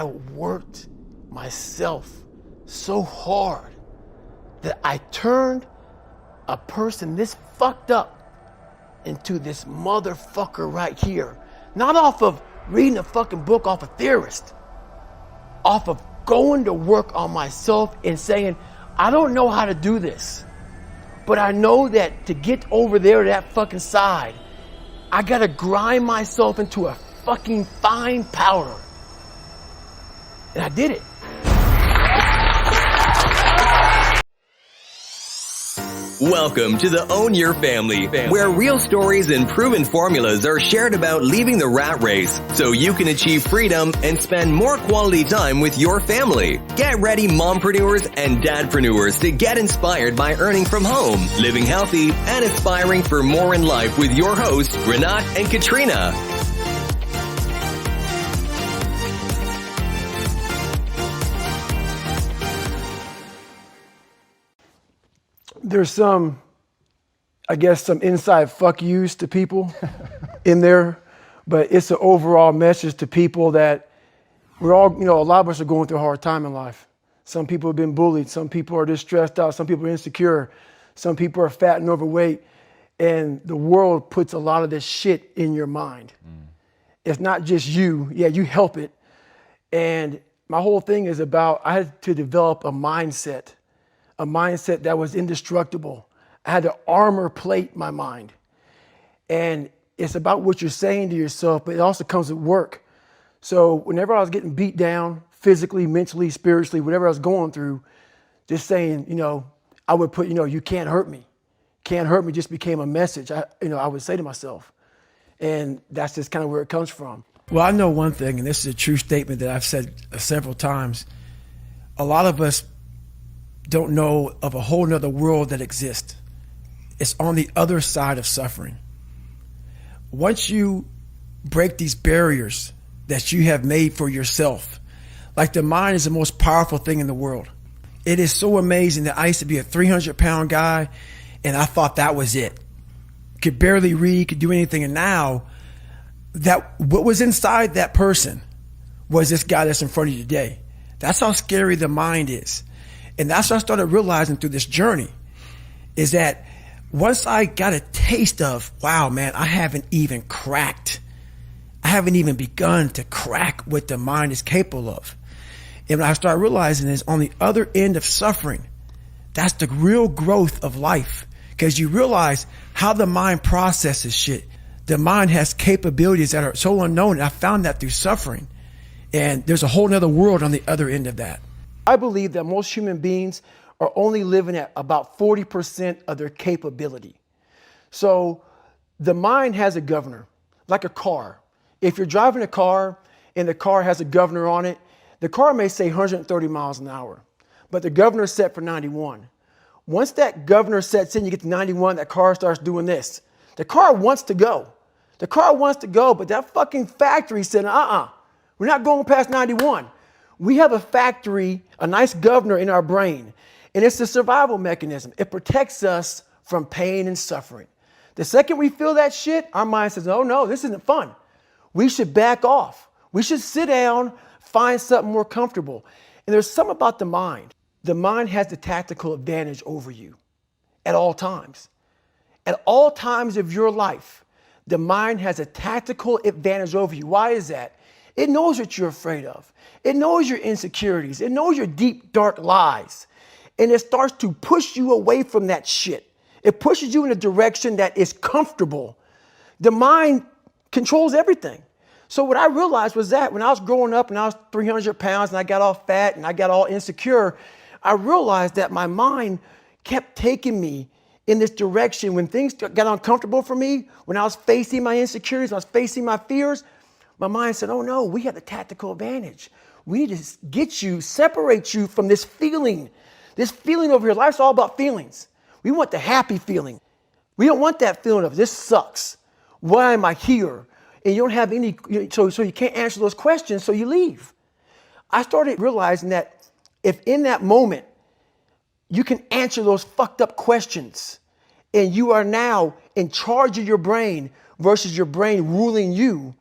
I worked myself so hard that I turned a person this fucked up into this motherfucker right here. Not off of reading a fucking book off a theorist, off of going to work on myself and saying, I don't know how to do this, but I know that to get over there to that fucking side, I gotta grind myself into a fucking fine powder. And I did it. Welcome to the Own Your Family, where real stories and proven formulas are shared about leaving the rat race so you can achieve freedom and spend more quality time with your family. Get ready, mompreneurs and dadpreneurs, to get inspired by earning from home, living healthy, and aspiring for more in life with your hosts, Renat and Katrina. There's some inside fuck yous to people in there, but it's an overall message to people that we're all, a lot of us are going through a hard time in life. Some people have been bullied. Some people are just stressed out. Some people are insecure. Some people are fat and overweight. And the world puts a lot of this shit in your mind. It's not just you. Yeah, you help it. And my whole thing is about, I had to develop a mindset that was indestructible. I had to armor plate my mind. And it's about what you're saying to yourself, but it also comes with work. So whenever I was getting beat down, physically, mentally, spiritually, whatever I was going through, just saying, I would put, you can't hurt me. Can't hurt me just became a message, I would say to myself. And that's just kind of where it comes from. Well, I know one thing, and this is a true statement that I've said several times. A lot of us don't know of a whole nother world that exists. It's on the other side of suffering. Once you break these barriers that you have made for yourself, like the mind is the most powerful thing in the world. It is so amazing that I used to be a 300-pound guy and I thought that was it. Could barely read, could do anything. And now that what was inside that person was this guy that's in front of you today. That's how scary the mind is. And that's what I started realizing through this journey, is that once I got a taste of, wow, man, I haven't even begun to crack what the mind is capable of. And I started realizing is on the other end of suffering, that's the real growth of life, because you realize how the mind processes shit. The mind has capabilities that are so unknown. And I found that through suffering. And there's a whole nother world on the other end of that. I believe that most human beings are only living at about 40% of their capability. So the mind has a governor, like a car. If you're driving a car and the car has a governor on it, the car may say 130 miles an hour, but the governor is set for 91. Once that governor sets in, you get to 91, that car starts doing this. The car wants to go. The car wants to go, but that fucking factory said, we're not going past 91. We have a factory, a nice governor in our brain, and it's a survival mechanism. It protects us from pain and suffering. The second we feel that shit, our mind says, oh no, this isn't fun. We should back off. We should sit down, find something more comfortable. And there's something about the mind. The mind has the tactical advantage over you at all times. At all times of your life, the mind has a tactical advantage over you. Why is that? It knows what you're afraid of. It knows your insecurities. It knows your deep, dark lies. And it starts to push you away from that shit. It pushes you in a direction that is comfortable. The mind controls everything. So what I realized was that when I was growing up and I was 300 pounds and I got all fat and I got all insecure, I realized that my mind kept taking me in this direction. When things got uncomfortable for me, when I was facing my insecurities, when I was facing my fears, my mind said, oh no, we have the tactical advantage. We need to get you, separate you from this feeling over here. Life's all about feelings. We want the happy feeling. We don't want that feeling of this sucks. Why am I here? And you don't have any, so you can't answer those questions, so you leave. I started realizing that if in that moment you can answer those fucked up questions and you are now in charge of your brain versus your brain ruling you,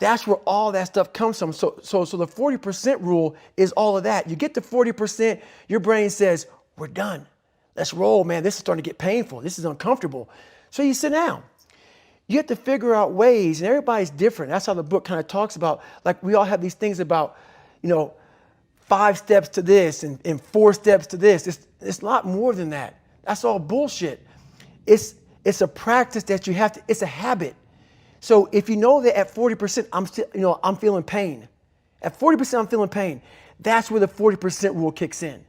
That's where all that stuff comes from. So the 40% rule is all of that. You get to 40%, your brain says, we're done. Let's roll, man. This is starting to get painful. This is uncomfortable. So you sit down. You have to figure out ways, and everybody's different. That's how the book kind of talks about, like we all have these things about, 5 steps to this and 4 steps to this. It's a lot more than that. That's all bullshit. It's a practice that you have to, it's a habit. So if you know that at 40%, I'm feeling pain. At 40%, I'm feeling pain. That's where the 40% rule kicks in.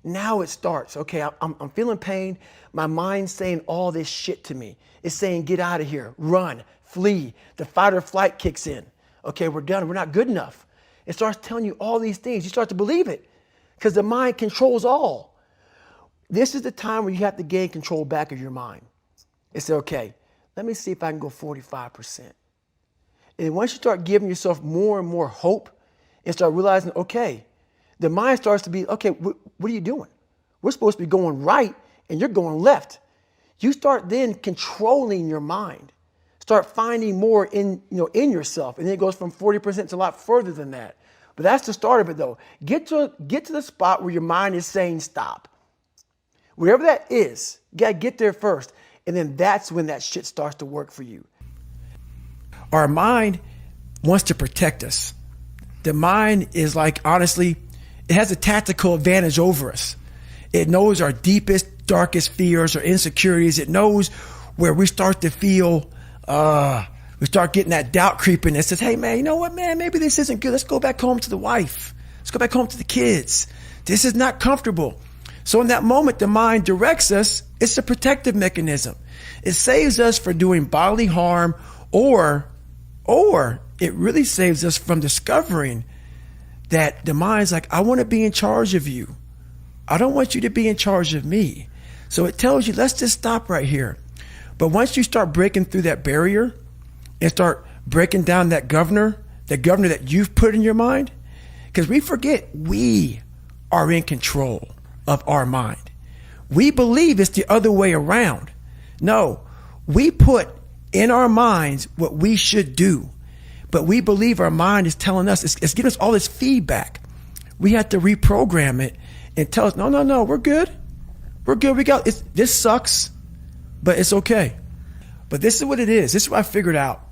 Now it starts. Okay, I'm feeling pain. My mind's saying all this shit to me. It's saying, get out of here, run, flee. The fight or flight kicks in. Okay, we're done. We're not good enough. It starts telling you all these things. You start to believe it because the mind controls all. This is the time where you have to gain control back of your mind. It's okay. Let me see if I can go 45%. And once you start giving yourself more and more hope and start realizing, okay, the mind starts to be, okay, what are you doing? We're supposed to be going right and you're going left. You start then controlling your mind. Start finding more in yourself. And then it goes from 40% to a lot further than that. But that's the start of it though. Get to the spot where your mind is saying stop. Wherever that is, you gotta get there first. And then that's when that shit starts to work for you. Our mind wants to protect us. The mind is like, honestly, it has a tactical advantage over us. It knows our deepest, darkest fears or insecurities. It knows where we start to feel, we start getting that doubt creeping that says, hey man, you know what, man, maybe this isn't good. Let's go back home to the wife. Let's go back home to the kids. This is not comfortable. So in that moment, the mind directs us. It's a protective mechanism. It saves us from doing bodily harm, or it really saves us from discovering that the mind's like, I want to be in charge of you. I don't want you to be in charge of me. So it tells you, let's just stop right here. But once you start breaking through that barrier and start breaking down that governor that you've put in your mind, because we forget we are in control of our mind. We believe it's the other way around. No, we put in our minds what we should do, but we believe our mind is telling us, it's giving us all this feedback. We have to reprogram it and tell us, no, we're good. We're good. This sucks, but it's okay. But this is what it is. This is what I figured out.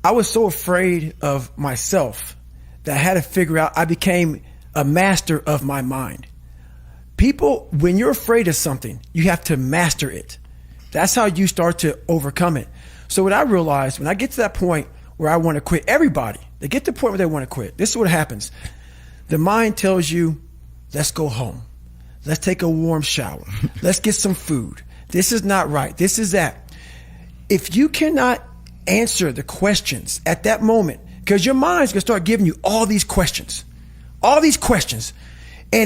I was so afraid of myself that I had to figure out, I became a master of my mind. People, when you're afraid of something, you have to master it. That's how you start to overcome it. So what I realized, when I get to that point where I want to quit, everybody, they get to the point where they want to quit. This is what happens. The mind tells you, let's go home. Let's take a warm shower. Let's get some food. This is not right. This is that. If you cannot answer the questions at that moment, because your mind's going to start giving you all these questions. And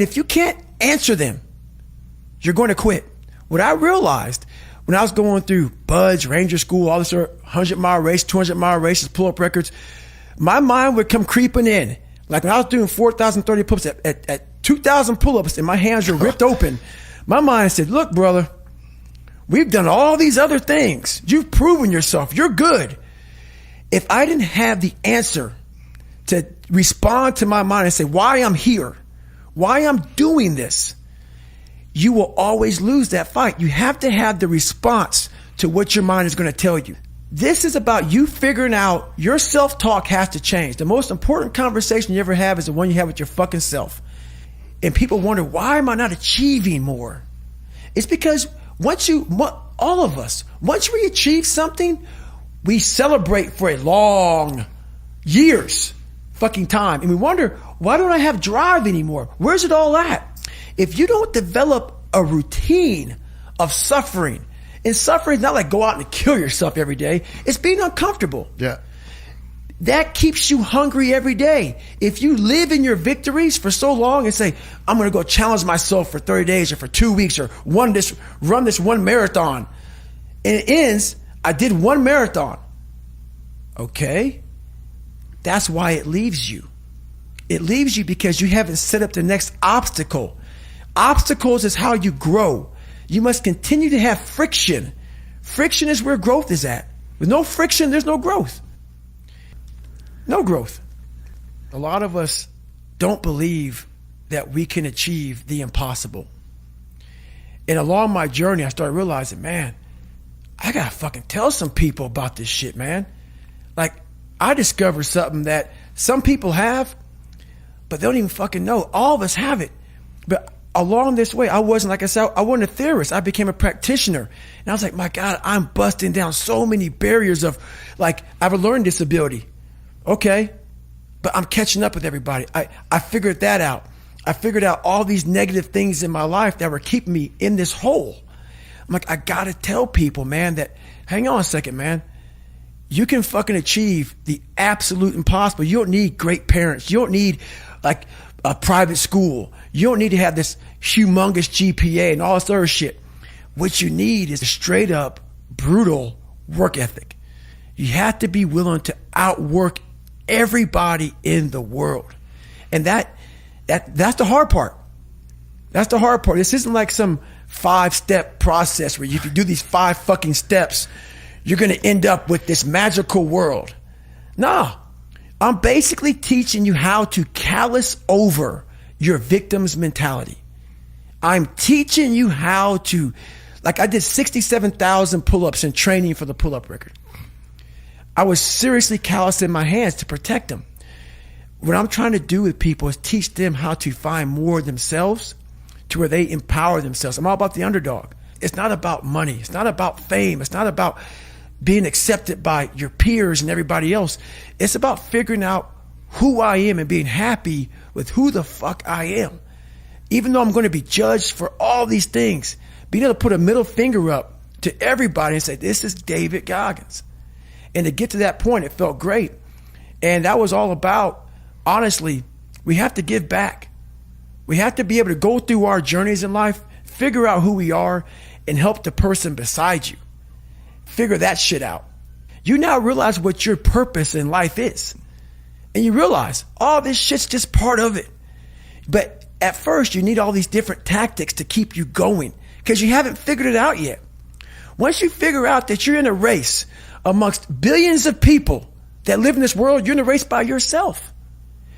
if you can't answer them, you're going to quit. What I realized when I was going through Buds, Ranger School, all this 100-mile race, 200-mile races, pull-up records, my mind would come creeping in. Like when I was doing 4,030 pull-ups at 2,000 pull-ups and my hands were ripped open, my mind said, look, brother, we've done all these other things. You've proven yourself. You're good. If I didn't have the answer to respond to my mind and say why I'm here, why I'm doing this, you will always lose that fight. You have to have the response to what your mind is going to tell you. This is about you figuring out your self-talk has to change. The most important conversation you ever have is the one you have with your fucking self. And people wonder, why am I not achieving more? It's because once we achieve something, we celebrate for a long years fucking time. And we wonder, why don't I have drive anymore? Where's it all at? If you don't develop a routine of suffering, and suffering is not like go out and kill yourself every day. It's being uncomfortable. Yeah. That keeps you hungry every day. If you live in your victories for so long and say, I'm going to go challenge myself for 30 days or for 2 weeks or run this one marathon. And it ends, I did one marathon. Okay. That's why it leaves you. It leaves you because you haven't set up the next obstacle. Obstacles is how you grow. You must continue to have friction. Friction is where growth is at. With no friction, there's no growth. No growth. A lot of us don't believe that we can achieve the impossible. And along my journey, I started realizing, man, I gotta fucking tell some people about this shit, man. Like, I discovered something that some people have, but they don't even fucking know. All of us have it. But along this way, I wasn't, like I said, I wasn't a theorist. I became a practitioner. And I was like, my God, I'm busting down so many barriers of, like, I have a learning disability. Okay. But I'm catching up with everybody. I figured that out. I figured out all these negative things in my life that were keeping me in this hole. I'm like, I gotta tell people, man, that, hang on a second, man. You can fucking achieve the absolute impossible. You don't need great parents. You don't need like a private school. You don't need to have this humongous GPA and all this other shit. What you need is a straight up brutal work ethic. You have to be willing to outwork everybody in the world. And that's the hard part. That's the hard part. This isn't like some 5-step process where if you do these 5 fucking steps, you're going to end up with this magical world. No, I'm basically teaching you how to callous over your victim's mentality. I'm teaching you how to, like I did 67,000 pull-ups in training for the pull-up record. I was seriously callousing my hands to protect them. What I'm trying to do with people is teach them how to find more of themselves to where they empower themselves. I'm all about the underdog. It's not about money. It's not about fame. It's not about being accepted by your peers and everybody else. It's about figuring out who I am and being happy with who the fuck I am. Even though I'm going to be judged for all these things, being able to put a middle finger up to everybody and say, this is David Goggins. And to get to that point, it felt great. And that was all about, honestly, we have to give back. We have to be able to go through our journeys in life, figure out who we are, and help the person beside you. Figure that shit out. You now realize what your purpose in life is. And you realize all this shit's just part of it. But at first, you need all these different tactics to keep you going because you haven't figured it out yet. Once you figure out that you're in a race amongst billions of people that live in this world, you're in a race by yourself.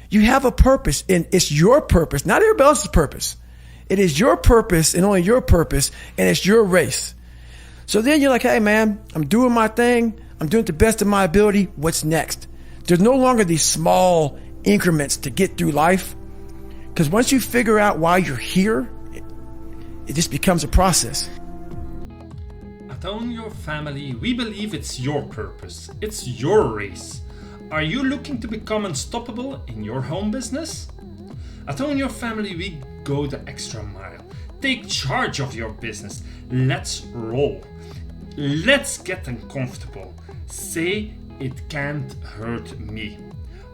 You have a purpose, and it's your purpose, not everybody else's purpose. It is your purpose and only your purpose, and it's your race. So then you're like, hey, man, I'm doing my thing. I'm doing it to the best of my ability. What's next? There's no longer these small increments to get through life. Because once you figure out why you're here, it just becomes a process. At Own Your Family, we believe it's your purpose. It's your race. Are you looking to become unstoppable in your home business? At Own Your Family, we go the extra mile. Take charge of your business. Let's roll. Let's get uncomfortable. Say, it can't hurt me.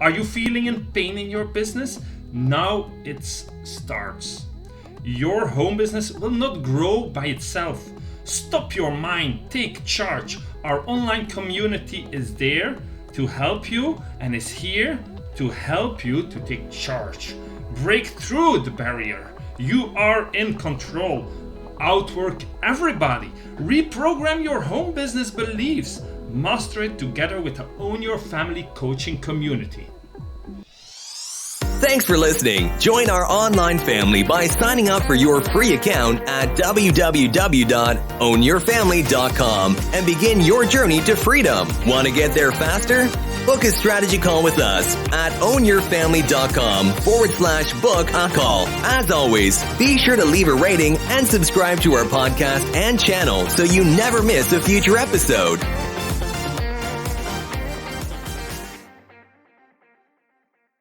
Are you feeling in pain in your business? Now it starts. Your home business will not grow by itself. Stop your mind. Take charge. Our online community is there to help you and is here to help you to take charge. Break through the barrier. You are in control. Outwork everybody. Reprogram your home business beliefs. Master it together with the Own Your Family coaching community. Thanks for listening. Join our online family by signing up for your free account at www.ownyourfamily.com and begin your journey to freedom. Want to get there faster? Book a strategy call with us at ownyourfamily.com/book a call. As always, be sure to leave a rating and subscribe to our podcast and channel so you never miss a future episode.